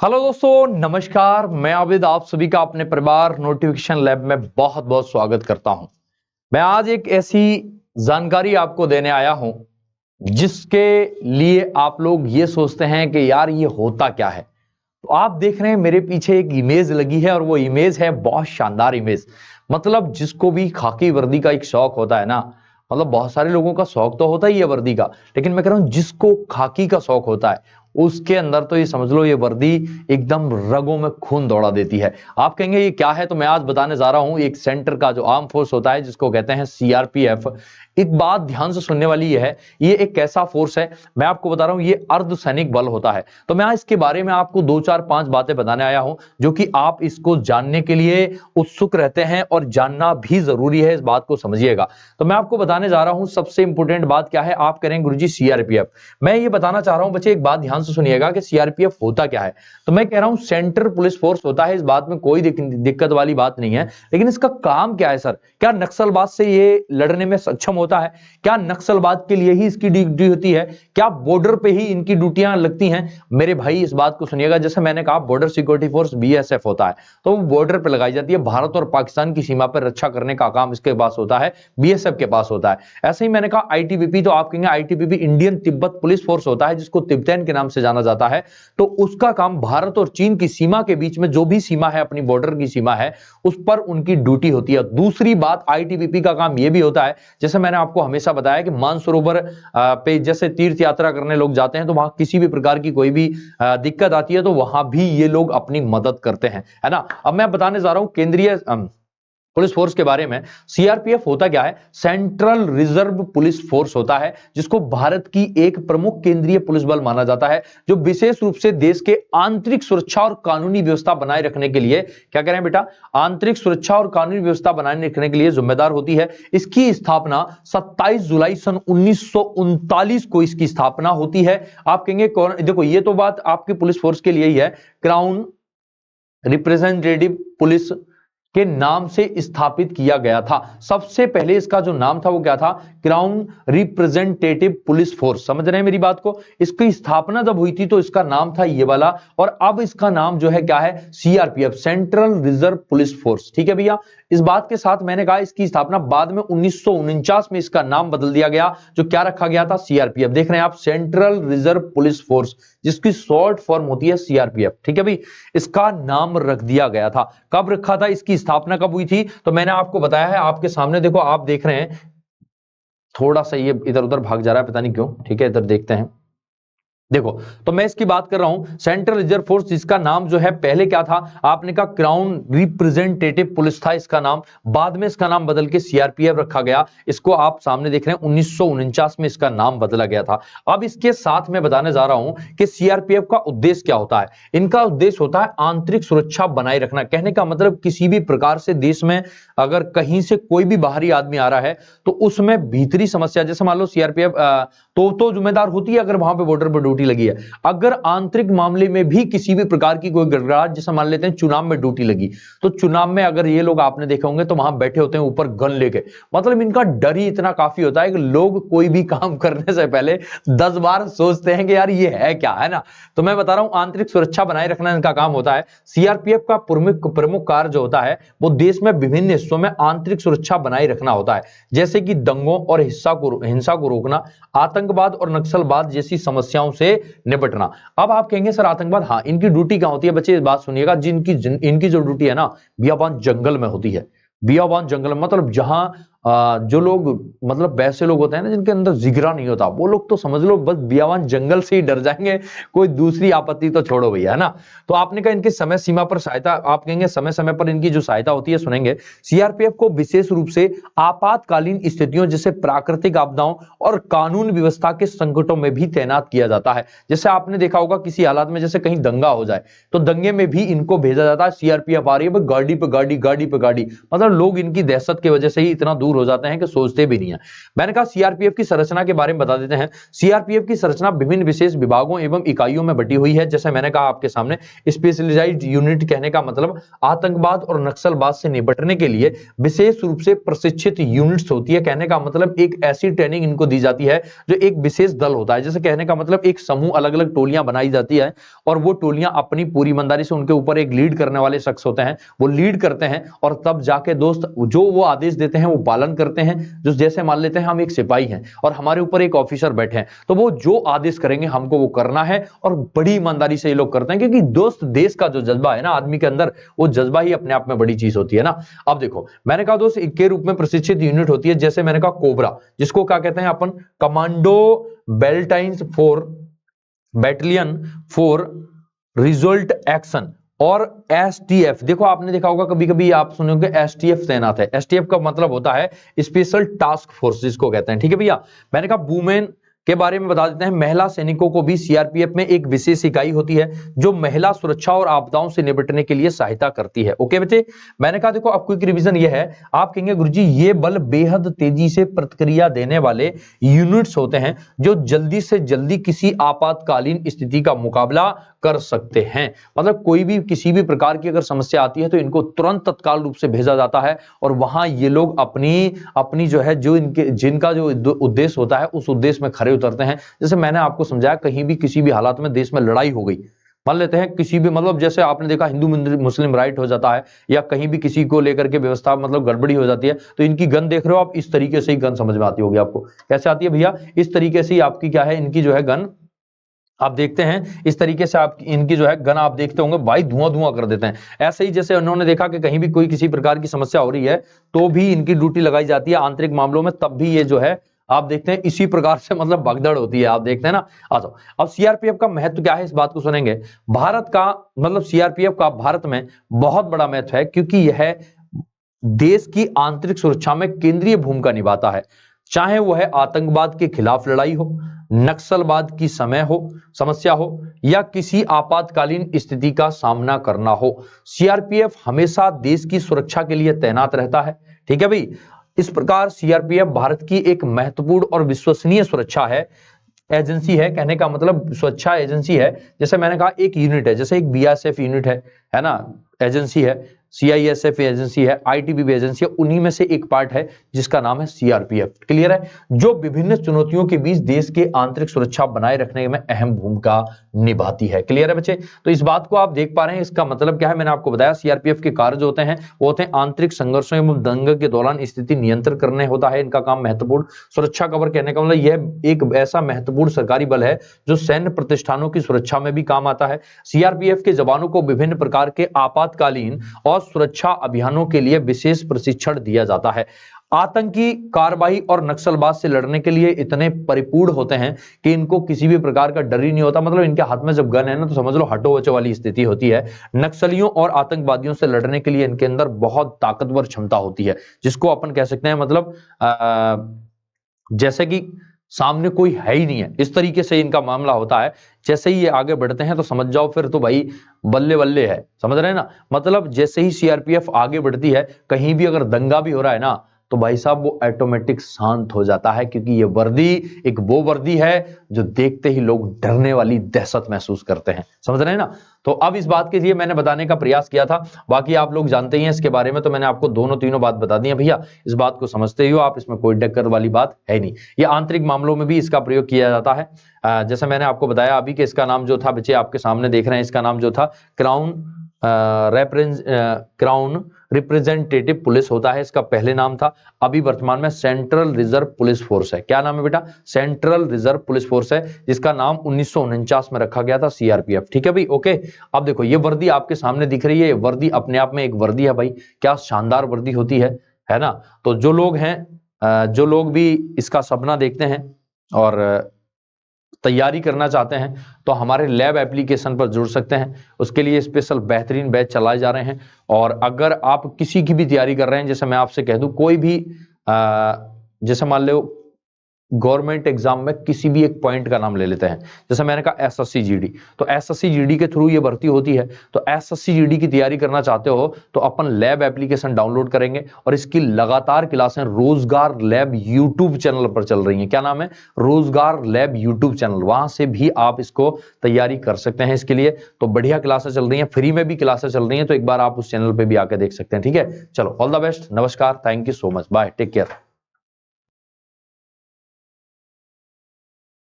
Hello दोस्तों, नमस्कार। मैं आबिद आप सभी का अपने परिवार नोटिफिकेशन लैब में बहुत बहुत स्वागत करता हूं। मैं आज एक ऐसी जानकारी आपको देने आया हूं जिसके लिए आप लोग ये सोचते हैं कि यार ये होता क्या है। तो आप देख रहे हैं मेरे पीछे एक इमेज लगी है और वो इमेज है बहुत शानदार इमेज। मतलब जिसको भी खाकी वर्दी का एक शौक होता है ना, मतलब बहुत सारे लोगों का शौक तो होता ही है वर्दी का, लेकिन मैं कह रहा हूं जिसको खाकी का शौक होता है उसके अंदर तो ये समझ लो ये वर्दी एकदम रगों में खून दौड़ा देती है। आप कहेंगे ये क्या है, तो मैं आज बताने जा रहा हूं एक सेंटर का जो आर्म फोर्स होता है जिसको कहते हैं सीआरपीएफ। एक बात ध्यान से सुनने वाली ये है, ये एक कैसा फोर्स है मैं आपको बता रहा हूं, ये अर्धसैनिक बल होता है। तो मैं आज इसके बारे में आपको 2 4 5 बातें बताने आया हूं जो कि आप इसको जानने के लिए उत्सुक रहते हैं और जानना भी जरूरी है, इस बात को समझिएगा। तो मैं आपको बताने जा रहा हूं सबसे इंपॉर्टेंट बात क्या है। आप करेंगे गुरुजी सीआरपीएफ, मैं ये बताना चाह रहा हूं बच्चे, एक बात ध्यान से सुनिएगा कि सीआरपीएफ होता क्या है। तो मैं कह रहा हूं सेंट्रल पुलिस फोर्स होता है, इस बात में कोई दिक्कत वाली बात नहीं है। लेकिन इसका काम क्या है सर? क्या नक्सलवाद से ये लड़ने में सक्षम होता है? क्या नक्सलवाद के लिए ही इसकी ड्यूटी होती है? क्या बॉर्डर पे ही इनकी ड्यूटियां लगती हैं? मेरे भाई इस बात को सुनिएगा, जैसे मैंने कहा बॉर्डर सिक्योरिटी फोर्स बीएसएफ होता है, तो वो बॉर्डर पे लगाई जाती है। भारत और पाकिस्तान की सीमा पर रक्षा करने का काम इसके पास होता है, बीएसएफ के पास होता है। ऐसे ही मैंने कहा आईटीबीपी, तो आप कहेंगे ITBP Indian Tibet police force होता है जिसको तिब्बतैन के नाम से जाना जाता है। तो उसका काम भारत और चीन की सीमा के बीच में जो भी सीमा है, अपनी बॉर्डर की सीमा है, उस पर उनकी ड्यूटी होती है। दूसरी बात, आईटीबीपी का काम यह भी होता है, जैसे मैंने आपको हमेशा बताया कि मानसरोवर पे जैसे तीर्थ यात्रा करने लोग जाते हैं तो वहां किसी भी प्रकार की कोई भी दिक्कत आती है तो वहां भी ये लोग अपनी मदद करते हैं, है ना। अब मैं बताने जा रहा हूं केंद्रीय पुलिस फोर्स के बारे में। सीआरपीएफ होता क्या है? सेंट्रल रिजर्व पुलिस फोर्स होता है जिसको भारत की एक प्रमुख केंद्रीय पुलिस बल माना जाता है, जो विशेष रूप से देश के आंतरिक सुरक्षा और कानूनी व्यवस्था बनाए रखने के लिए, क्या कह रहे हैं बेटा, आंतरिक सुरक्षा और कानूनी व्यवस्था बनाए रखने के लिए जिम्मेदार होती है। इसकी स्थापना 27 जुलाई सन 1939 को इसकी स्थापना होती है। आप कहेंगे कौन? देखो ये तो बात आपकी पुलिस फोर्स के लिए ही है। क्राउन रिप्रेजेंटेटिव पुलिस के नाम से स्थापित किया गया था। सबसे पहले इसका जो नाम था वो क्या था? Crown representative police force. समझ रहे हैं मेरी बात को? इसकी स्थापना जब हुई थी तो इसका नाम था ये वाला, और अब इसका नाम जो है क्या है? CRPF, central reserve police force. ठीक है भैया, इस बात के साथ मैंने कहा इसकी स्थापना बाद में 1949 में इसका नाम बदल दिया गया, जो क्या रखा गया था? सीआरपीएफ। देख रहे हैं आप, सेंट्रल रिजर्व पुलिस फोर्स, जिसकी शॉर्ट फॉर्म होती है सीआरपीएफ। ठीक है भाई, इसका नाम रख दिया गया था। कब रखा था? इसकी स्थापना कब हुई थी? तो मैंने आपको बताया है, आपके सामने देखो, आप देख रहे हैं थोड़ा सा ये इधर उधर भाग जा रहा है, पता नहीं क्यों। ठीक है, इधर देखते हैं। देखो, तो मैं इसकी बात कर रहा हूं सेंट्रल रिजर्व फोर्स, जिसका नाम जो है पहले क्या था? आपने कहा क्राउन रिप्रेजेंटेटिव पुलिस था इसका नाम, बाद में इसका नाम बदल के सीआरपीएफ रखा गया। इसको आप सामने देख रहे हैं 1949 में इसका नाम बदला गया था। अब इसके साथ मैं बताने जा रहा हूं कि सीआरपीएफ का उद्देश्य क्या होता है। इनका उद्देश्य होता है आंतरिक सुरक्षा बनाए रखना। कहने का मतलब किसी भी प्रकार से देश में अगर कहीं से कोई भी बाहरी आदमी आ रहा है तो उसमें भीतरी समस्या, जैसे मान लो सीआरपीएफ तो जिम्मेदार होती है अगर वहां पे बॉर्डर पर ड्यूटी लगी है। अगर आंतरिक मामले में भी किसी भी प्रकार की कोई गड़बड़ाहट, जैसे मान लेते हैं चुनाव में ड्यूटी लगी, तो चुनाव में अगर ये लोग आपने देखे होंगे तो वहां बैठे होते हैं ऊपर गन लेके। मतलब इनका डर ही इतना काफी होता है कि लोग कोई भी काम करने से पहले 10 बार सोचते हैं कि यार ये है क्या, है ना। तो मैं बता रहा हूं आंतरिक सुरक्षा बनाए रखना इनका काम होता है। सीआरपीएफ का प्रमुख कार्य जो होता है वो देश में विभिन्न हिस्सों में आंतरिक सुरक्षा बनाए रखना होता है, जैसे कि दंगों और हिंसा को रोकना, आतंकवाद और नक्सलवाद जैसी समस्याओं से निपटना। अब आप कहेंगे सर आतंकवाद, हाँ, इनकी ड्यूटी क्या होती है बच्चे? इस बात सुनिएगा, इनकी जो ड्यूटी है ना, बियाबान जंगल में होती है। बियाबान जंगल मतलब जहां जो लोग, मतलब वैसे लोग होते हैं ना जिनके अंदर जिगरा नहीं होता, वो लोग तो समझ लो बस बियाबान जंगल से ही डर जाएंगे, कोई दूसरी आपत्ति तो छोड़ो भैया, है ना। तो आपने कहा इनकी समय सीमा पर सहायता, आप कहेंगे समय समय पर इनकी जो सहायता होती है, सुनेंगे। सीआरपीएफ को विशेष रूप से आपातकालीन स्थितियों जैसे प्राकृतिक आपदाओं और कानून व्यवस्था के संकटों में भी तैनात किया जाता है। जैसे आपने देखा होगा किसी हालात में जैसे कहीं दंगा हो जाए तो दंगे में भी इनको भेजा जाता है। सीआरपीएफ आ रही है गाड़ी पे गाड़ी, गाड़ी पे गाड़ी, मतलब लोग इनकी दहशत की वजह से ही इतना दूर दूर हो जाते हैं कि सोचते भी नहीं है। मैंने कहा सीआरपीएफ की संरचना के बारे में बता देते हैं। सीआरपीएफ की संरचना विभिन्न विशेष विभागों एवं इकाइयों में बटी हुई है। जैसे मैंने कहा आपके सामने, स्पेशलाइज्ड यूनिट कहने का मतलब आतंकवाद और नक्सलवाद से निपटने के लिए विशेष रूप से प्रशिक्षित यूनिट्स होती है। कहने का मतलब एक ऐसी ट्रेनिंग इनको दी जाती है जो एक विशेष दल होता है। जैसे कहने का मतलब एक समूह, अलग अलग टोलियां बनाई जाती है और वो टोलियां अपनी पूरी ईमानदारी से, उनके ऊपर एक लीड करने वाले शख्स होते हैं, वो लीड करते हैं और तब जाके दोस्त जो वो आदेश देते हैं वो पालन करते हैं। जो जैसे मान लेते हैं हम एक सिपाही हैं और हमारे ऊपर एक ऑफिसर बैठे हैं, तो वो जो आदेश करेंगे हमको वो करना है और बड़ी ईमानदारी से ये लोग करते हैं, क्योंकि दोस्त देश का जो जज्बा है ना आदमी के अंदर, वो जज्बा ही अपने आप में बड़ी चीज होती है ना। अब देखो, मैंने कहा दोस्त के रूप में प्रशिक्षित यूनिट होती है। जैसे मैंने कहा कोबरा, जिसको क्या कहते हैं अपन, commando battalions for battalion for result action, और एसटीएफ। देखो आपने देखा होगा, कभी कभी आप सुने होंगे एसटीएफ तैनात है। एसटीएफ का मतलब होता है स्पेशल टास्क फोर्स, जिसको कहते हैं। ठीक है भैया, मैंने कहा वुमेन के बारे में बता देते हैं। महिला सैनिकों को भी सीआरपीएफ में एक विशेष इकाई होती है जो महिला सुरक्षा और आपदाओं से निपटने के लिए सहायता करती है। ओके बच्चे, मैंने कहा देखो अब क्विक रिवीजन ये है, आप कहेंगे गुरुजी ये बल बेहद तेजी से प्रतिक्रिया देने वाले यूनिट्स होते हैं जो जल्दी से जल्दी किसी आपातकालीन स्थिति का मुकाबला कर सकते हैं। मतलब कोई भी किसी भी प्रकार की अगर समस्या आती है तो इनको तुरंत तत्काल रूप से भेजा जाता है और वहां ये लोग अपनी जो है, जो इनके जिनका जो उद्देश्य होता है उस उद्देश्य में खड़े उतरते हैं। जैसे मैंने आपको समझाया, कहीं भी किसी भी हालात में देश में लड़ाई हो गई, मान लेते हैं किसी भी, मतलब जैसे आपने देखा हिंदू मुस्लिम राइट हो जाता है, या कहीं भी किसी को लेकर के व्यवस्था मतलब गड़बड़ी हो जाती है, तो इनकी गन देख रहे हो आप, इस तरीके से ही गन समझ में आती होगी आपको। कैसे आती है भैया? इस तरीके से ही आपकी क्या है, इनकी जो है गन आप देखते हैं, इस तरीके से आप इनकी जो है गन आप देखते होंगे भाई, धुआं धुआं कर देते हैं। ऐसे ही जैसे उन्होंने देखा कि कहीं भी कोई किसी प्रकार की समस्या हो रही है तो भी इनकी ड्यूटी लगाई जाती है आंतरिक मामलों में, तब भी ये जो है आप देखते हैं इसी प्रकार से मतलब भगदड़ होती है, आप देखते हैं ना। आ जाओ, अब सीआरपीएफ का महत्व क्या है, इस बात को सुनेंगे। भारत का मतलब सीआरपीएफ का भारत में बहुत बड़ा महत्व है, क्योंकि यह देश की आंतरिक सुरक्षा में केंद्रीय भूमिका निभाता है। चाहे वह आतंकवाद के खिलाफ लड़ाई हो, नक्सलवाद की समस्या हो या किसी आपातकालीन स्थिति का सामना करना हो, सीआरपीएफ हमेशा देश की सुरक्षा के लिए तैनात रहता है। ठीक है भाई, इस प्रकार सीआरपीएफ भारत की एक महत्वपूर्ण और विश्वसनीय सुरक्षा एजेंसी है। कहने का मतलब सुरक्षा एजेंसी है। जैसे मैंने कहा एक यूनिट है, जैसे एक बीएसएफ यूनिट है ना, एजेंसी है, सीआईएसएफ एजेंसी है, आईटीबीपी एजेंसी है, उन्हीं में से एक पार्ट है जिसका नाम है सीआरपीएफ। क्लियर है? जो विभिन्न चुनौतियों के बीच देश के आंतरिक सुरक्षा बनाए रखने में अहम भूमिका निभाती है। क्लियर है बच्चे? तो इस बात को आप देख पा रहे हैं, इसका मतलब क्या है, मैंने आपको बताया सीआरपीएफ के कार्य जो होते हैं वो होते हैं आंतरिक संघर्षों एवं दंगे के दौरान स्थिति नियंत्रण करने होता है इनका काम। महत्वपूर्ण सुरक्षा कवर कहने का मतलब यह एक ऐसा महत्वपूर्ण सरकारी बल है जो सैन्य प्रतिष्ठानों की सुरक्षा में भी काम आता है। सीआरपीएफ के जवानों को विभिन्न प्रकार के आपातकालीन और सुरक्षा अभियानों के लिए विशेष प्रशिक्षण दिया जाता है। आतंकी कार्रवाई और नक्सलवाद से लड़ने के लिए इतने परिपूर्ण होते हैं कि इनको किसी भी प्रकार का डर ही नहीं होता। मतलब इनके हाथ में जब गन है ना तो समझ लो हटो बचो वाली स्थिति होती है। नक्सलियों और आतंकवादियों से लड़ने के लिए इनके अंदर बहुत ताकतवर क्षमता होती है, जिसको अपन कह सकते हैं मतलब जैसे कि सामने कोई है ही नहीं है, इस तरीके से इनका मामला होता है। जैसे ही ये आगे बढ़ते हैं तो समझ जाओ फिर तो भाई बल्ले बल्ले है, समझ रहे हैं ना। मतलब जैसे ही सीआरपीएफ आगे बढ़ती है, कहीं भी अगर दंगा भी हो रहा है ना तो भाई साहब वो ऑटोमेटिक शांत हो जाता है, क्योंकि ये वर्दी एक वो वर्दी है जो देखते ही लोग डरने वाली दहशत महसूस करते हैं। समझ रहे हैं ना। तो अब इस बात के लिए मैंने बताने का प्रयास किया था, बाकी आप लोग जानते ही हैं इसके बारे में, तो मैंने आपको दोनों तीनों बात बता दी है भैया, इस बात को समझते ही हो आप, इसमें कोई दिक्कत वाली बात है नहीं। ये आंतरिक मामलों में भी इसका प्रयोग किया जाता है। जैसे मैंने आपको बताया अभी कि इसका नाम जो था, बच्चे आपके सामने देख रहे हैं, इसका नाम जो था क्राउन रिप्रेजेंटेटिव पुलिस होता है, इसका पहले नाम था। अभी वर्तमान में सेंट्रल रिजर्व पुलिस फोर्स है। क्या नाम है बेटा? सेंट्रल रिजर्व पुलिस फोर्स है, जिसका नाम 1949 में रखा गया था सीआरपीएफ। ठीक है भाई, ओके। अब देखो ये वर्दी आपके सामने दिख रही है, ये वर्दी अपने आप में एक वर्दी है भाई, क्या शानदार वर्दी होती है ना। तो जो लोग हैं, जो लोग भी इसका सपना देखते हैं और तैयारी करना चाहते हैं तो हमारे लैब एप्लीकेशन पर जुड़ सकते हैं। उसके लिए स्पेशल बेहतरीन बैच चलाए जा रहे हैं। और अगर आप किसी की भी तैयारी कर रहे हैं, जैसे मैं आपसे कह दूं, कोई भी जैसे मान लो गवर्नमेंट एग्जाम में किसी भी एक पॉइंट का नाम ले लेते हैं। जैसे मैंने कहा एसएससी जीडी, तो एसएससी जीडी के थ्रू ये भर्ती होती है। तो एसएससी जीडी की तैयारी करना चाहते हो तो अपन लैब एप्लीकेशन डाउनलोड करेंगे और इसकी लगातार क्लासें रोजगार लैब यूट्यूब चैनल पर चल रही हैं। क्या नाम है? रोजगार लैब यूट्यूब चैनल। वहां से भी आप इसको तैयारी कर सकते हैं। इसके लिए तो बढ़िया क्लासें चल रही हैं, फ्री में भी क्लासें चल रही हैं, तो एक बार आप उस चैनल पे भी आके देख सकते हैं। ठीक है, चलो ऑल द बेस्ट, नमस्कार, thank you so much, bye, take care.